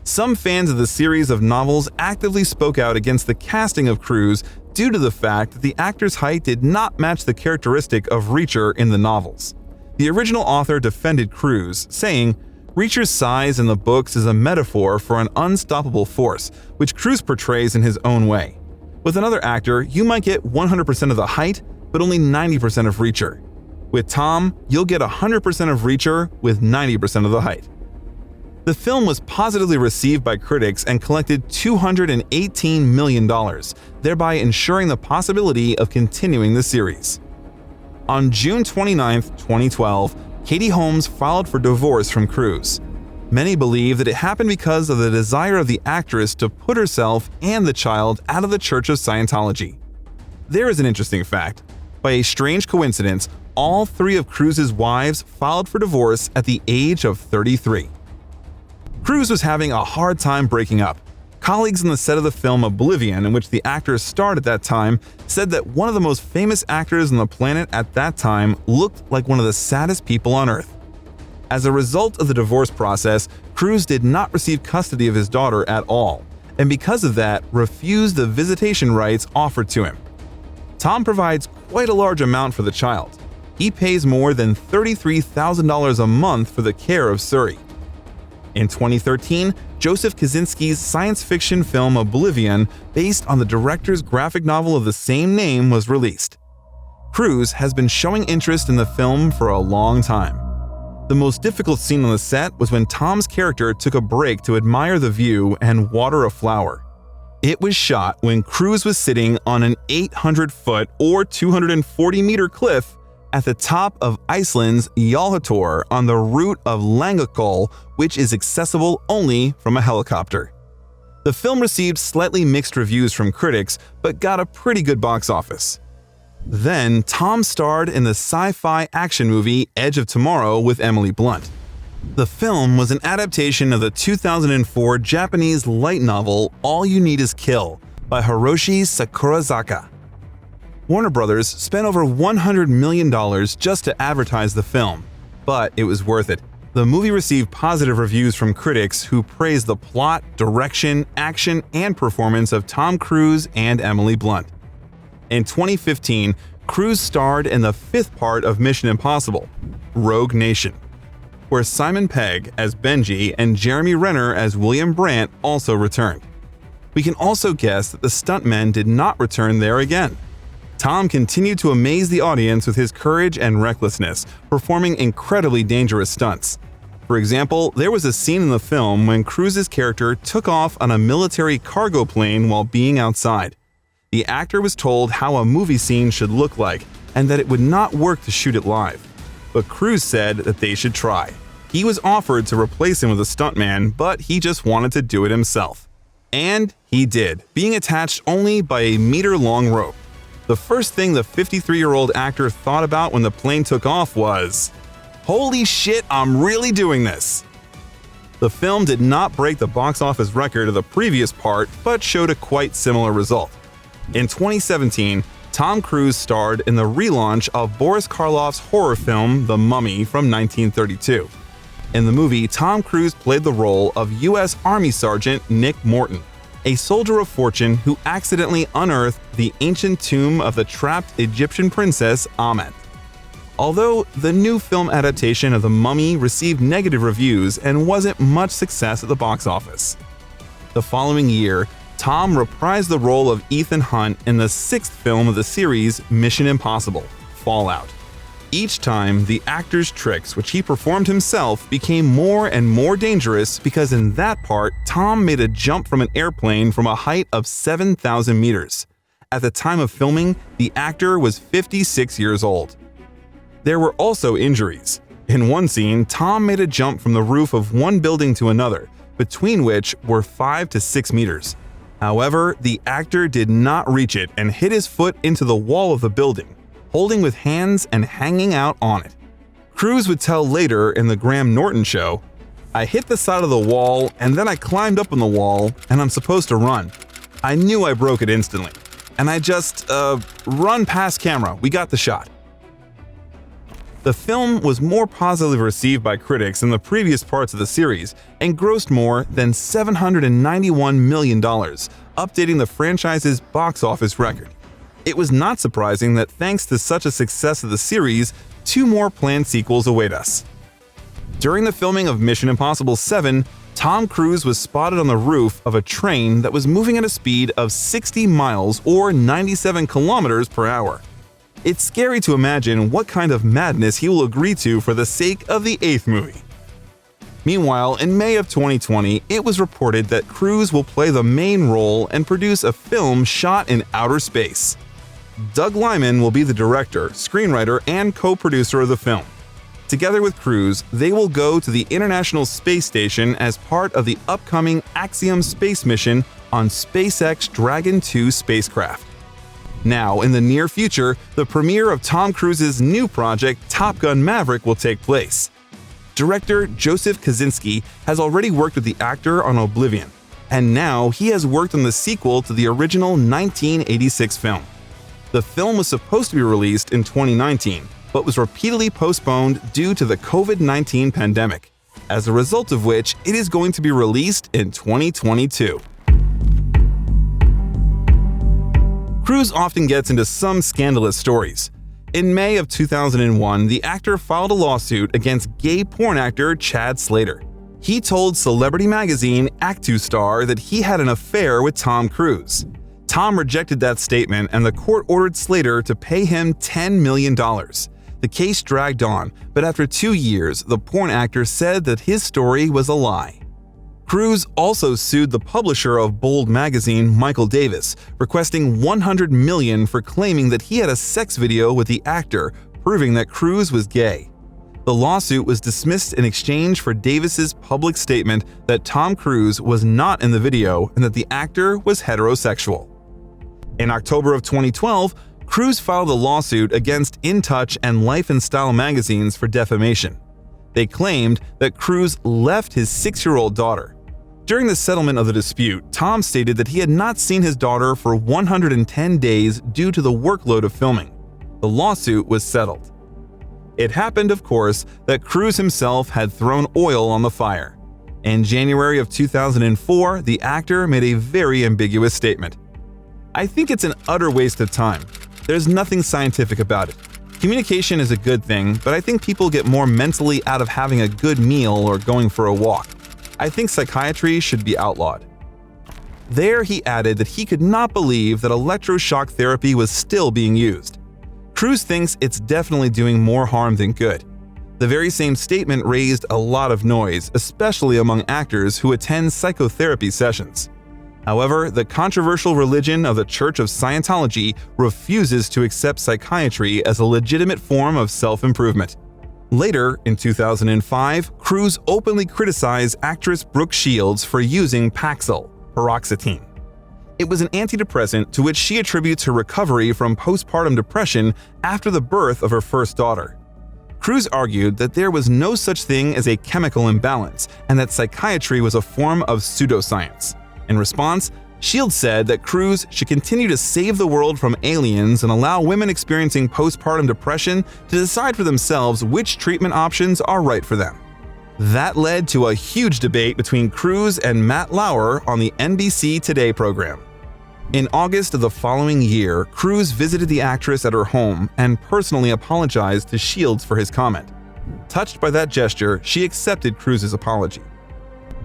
Some fans of the series of novels actively spoke out against the casting of Cruise due to the fact that the actor's height did not match the characteristic of Reacher in the novels. The original author defended Cruise, saying, "Reacher's size in the books is a metaphor for an unstoppable force, which Cruise portrays in his own way. With another actor, you might get 100% of the height, but only 90% of Reacher. With Tom, you'll get 100% of Reacher with 90% of the height." The film was positively received by critics and collected $218 million, thereby ensuring the possibility of continuing the series. On June 29, 2012, Katie Holmes filed for divorce from Cruise. Many believe that it happened because of the desire of the actress to put herself and the child out of the Church of Scientology. There is an interesting fact. By a strange coincidence, all 3 of Cruise's wives filed for divorce at the age of 33. Cruise was having a hard time breaking up. Colleagues on the set of the film Oblivion, in which the actor starred at that time, said that one of the most famous actors on the planet at that time looked like one of the saddest people on Earth. As a result of the divorce process, Cruise did not receive custody of his daughter at all, and because of that, refused the visitation rights offered to him. Tom provides quite a large amount for the child. He pays more than $33,000 a month for the care of Suri. In 2013, Joseph Kosinski's science fiction film Oblivion, based on the director's graphic novel of the same name, was released. Cruise has been showing interest in the film for a long time. The most difficult scene on the set was when Tom's character took a break to admire the view and water a flower. It was shot when Cruise was sitting on an 800-foot or 240-meter cliff at the top of Iceland's Jálhator on the route of Langakoll, which is accessible only from a helicopter. The film received slightly mixed reviews from critics, but got a pretty good box office. Then, Tom starred in the sci-fi action movie Edge of Tomorrow with Emily Blunt. The film was an adaptation of the 2004 Japanese light novel All You Need Is Kill by Hiroshi Sakurazaka. Warner Brothers spent over $100 million just to advertise the film, but it was worth it. The movie received positive reviews from critics who praised the plot, direction, action, and performance of Tom Cruise and Emily Blunt. In 2015, Cruise starred in the fifth part of Mission Impossible, Rogue Nation, where Simon Pegg as Benji and Jeremy Renner as William Brandt also returned. We can also guess that the stuntmen did not return there again. Tom continued to amaze the audience with his courage and recklessness, performing incredibly dangerous stunts. For example, there was a scene in the film when Cruise's character took off on a military cargo plane while being outside. The actor was told how a movie scene should look like and that it would not work to shoot it live. But Cruise said that they should try. He was offered to replace him with a stuntman, but he just wanted to do it himself. And he did, being attached only by a meter-long rope. The first thing the 53-year-old actor thought about when the plane took off was, "Holy shit, I'm really doing this!" The film did not break the box office record of the previous part, but showed a quite similar result. In 2017, Tom Cruise starred in the relaunch of Boris Karloff's horror film The Mummy from 1932. In the movie, Tom Cruise played the role of U.S. Army Sergeant Nick Morton, a soldier of fortune who accidentally unearthed the ancient tomb of the trapped Egyptian princess Amet. Although the new film adaptation of The Mummy received negative reviews and wasn't much success at the box office. The following year, Tom reprised the role of Ethan Hunt in the sixth film of the series, Mission Impossible: Fallout. Each time, the actor's tricks, which he performed himself, became more and more dangerous because in that part, Tom made a jump from an airplane from a height of 7,000 meters. At the time of filming, the actor was 56 years old. There were also injuries. In one scene, Tom made a jump from the roof of one building to another, between which were 5 to 6 meters. However, the actor did not reach it and hit his foot into the wall of the building, holding with hands and hanging out on it. Cruise would tell later in the Graham Norton show, "I hit the side of the wall and then I climbed up on the wall and I'm supposed to run. I knew I broke it instantly. And I just, run past camera, we got the shot." The film was more positively received by critics than the previous parts of the series and grossed more than $791 million, updating the franchise's box office record. It was not surprising that thanks to such a success of the series, 2 more planned sequels await us. During the filming of Mission Impossible 7, Tom Cruise was spotted on the roof of a train that was moving at a speed of 60 miles or 97 kilometers per hour. It's scary to imagine what kind of madness he will agree to for the sake of the 8th movie. Meanwhile, in May of 2020, it was reported that Cruise will play the main role and produce a film shot in outer space. Doug Liman will be the director, screenwriter, and co-producer of the film. Together with Cruise, they will go to the International Space Station as part of the upcoming Axiom space mission on SpaceX Dragon 2 spacecraft. Now, in the near future, the premiere of Tom Cruise's new project, Top Gun: Maverick, will take place. Director Joseph Kosinski has already worked with the actor on Oblivion, and now he has worked on the sequel to the original 1986 film. The film was supposed to be released in 2019, but was repeatedly postponed due to the COVID-19 pandemic, as a result of which it is going to be released in 2022. Cruise often gets into some scandalous stories. In May of 2001, the actor filed a lawsuit against gay porn actor Chad Slater. He told Celebrity Magazine Act II star that he had an affair with Tom Cruise. Tom rejected that statement and the court ordered Slater to pay him $10 million. The case dragged on, but after 2 years, the porn actor said that his story was a lie. Cruise also sued the publisher of Bold magazine, Michael Davis, requesting $100 million for claiming that he had a sex video with the actor, proving that Cruise was gay. The lawsuit was dismissed in exchange for Davis's public statement that Tom Cruise was not in the video and that the actor was heterosexual. In October of 2012, Cruise filed a lawsuit against In Touch and Life and Style magazines for defamation. They claimed that Cruise left his 6-year-old daughter. During the settlement of the dispute, Tom stated that he had not seen his daughter for 110 days due to the workload of filming. The lawsuit was settled. It happened, of course, that Cruise himself had thrown oil on the fire. In January of 2004, the actor made a very ambiguous statement. "I think it's an utter waste of time. There's nothing scientific about it. Communication is a good thing, but I think people get more mentally out of having a good meal or going for a walk. I think psychiatry should be outlawed." There he added that he could not believe that electroshock therapy was still being used. Cruise thinks it's definitely doing more harm than good. The very same statement raised a lot of noise, especially among actors who attend psychotherapy sessions. However, the controversial religion of the Church of Scientology refuses to accept psychiatry as a legitimate form of self-improvement. Later, in 2005, Cruise openly criticized actress Brooke Shields for using Paxil, paroxetine. It was an antidepressant to which she attributes her recovery from postpartum depression after the birth of her first daughter. Cruise argued that there was no such thing as a chemical imbalance and that psychiatry was a form of pseudoscience. In response, Shields said that Cruise should continue to save the world from aliens and allow women experiencing postpartum depression to decide for themselves which treatment options are right for them. That led to a huge debate between Cruise and Matt Lauer on the NBC Today program. In August of the following year, Cruise visited the actress at her home and personally apologized to Shields for his comment. Touched by that gesture, she accepted Cruise's apology.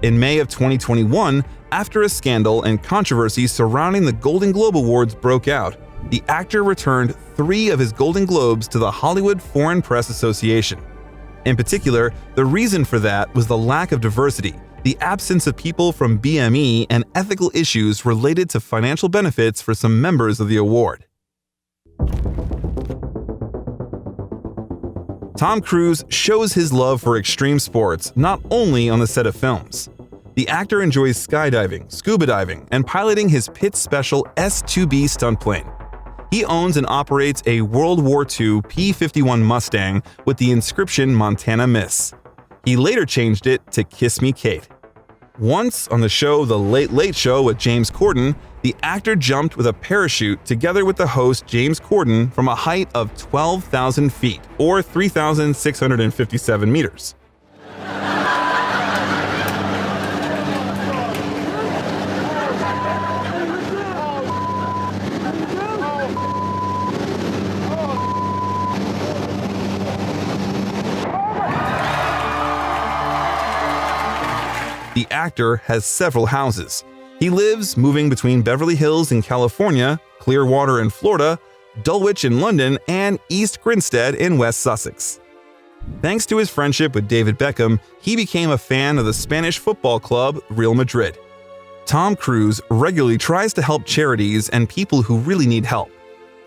In May of 2021, after a scandal and controversy surrounding the Golden Globe Awards broke out, the actor returned 3 of his Golden Globes to the Hollywood Foreign Press Association. In particular, the reason for that was the lack of diversity, the absence of people from BME, and ethical issues related to financial benefits for some members of the award. Tom Cruise shows his love for extreme sports not only on the set of films. The actor enjoys skydiving, scuba diving, and piloting his Pitts Special S-2B stunt plane. He owns and operates a World War II P-51 Mustang with the inscription Montana Miss. He later changed it to Kiss Me Kate. Once on the show The Late Late Show with James Corden, the actor jumped with a parachute together with the host James Corden from a height of 12,000 feet, or 3,657 meters. The actor has several houses. He lives moving between Beverly Hills in California, Clearwater in Florida, Dulwich in London, and East Grinstead in West Sussex. Thanks to his friendship with David Beckham, he became a fan of the Spanish football club Real Madrid. Tom Cruise regularly tries to help charities and people who really need help.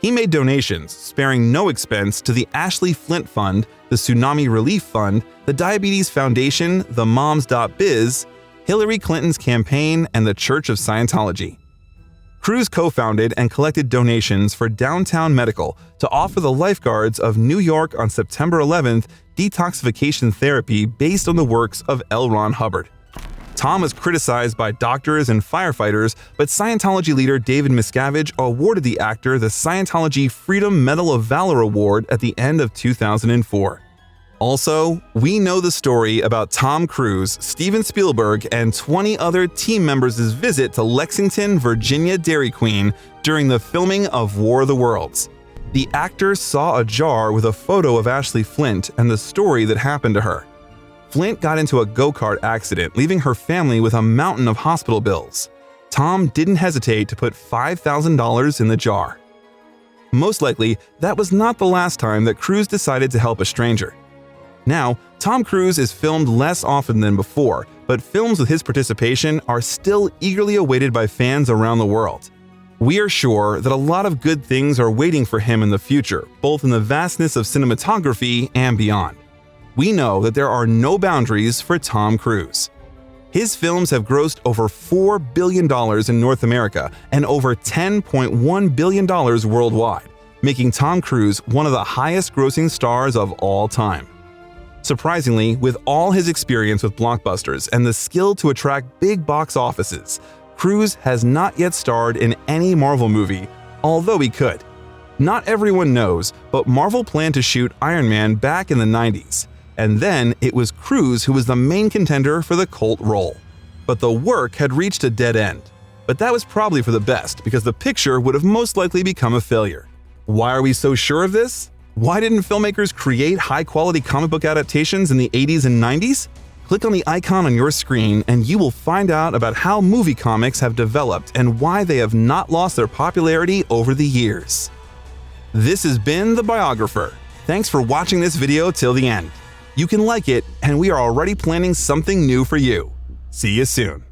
He made donations, sparing no expense, to the Ashley Flint Fund, the Tsunami Relief Fund, the Diabetes Foundation, the Moms.biz, Hillary Clinton's campaign, and the Church of Scientology. Cruise co-founded and collected donations for Downtown Medical to offer the lifeguards of New York on September 11th detoxification therapy based on the works of L. Ron Hubbard. Tom was criticized by doctors and firefighters, but Scientology leader David Miscavige awarded the actor the Scientology Freedom Medal of Valor Award at the end of 2004. Also, we know the story about Tom Cruise, Steven Spielberg, and 20 other team members' visit to Lexington, Virginia Dairy Queen during the filming of War of the Worlds. The actor saw a jar with a photo of Ashley Flint and the story that happened to her. Flint got into a go-kart accident, leaving her family with a mountain of hospital bills. Tom didn't hesitate to put $5,000 in the jar. Most likely, that was not the last time that Cruise decided to help a stranger. Now, Tom Cruise is filmed less often than before, but films with his participation are still eagerly awaited by fans around the world. We are sure that a lot of good things are waiting for him in the future, both in the vastness of cinematography and beyond. We know that there are no boundaries for Tom Cruise. His films have grossed over $4 billion in North America and over $10.1 billion worldwide, making Tom Cruise one of the highest-grossing stars of all time. Surprisingly, with all his experience with blockbusters and the skill to attract big box offices, Cruise has not yet starred in any Marvel movie, although he could. Not everyone knows, but Marvel planned to shoot Iron Man back in the 90s, and then it was Cruise who was the main contender for the Colt role. But the work had reached a dead end. But that was probably for the best, because the picture would have most likely become a failure. Why are we so sure of this? Why didn't filmmakers create high-quality comic book adaptations in the 80s and 90s? Click on the icon on your screen and you will find out about how movie comics have developed and why they have not lost their popularity over the years. This has been The Biographer. Thanks for watching this video till the end. You can like it, and we are already planning something new for you. See you soon.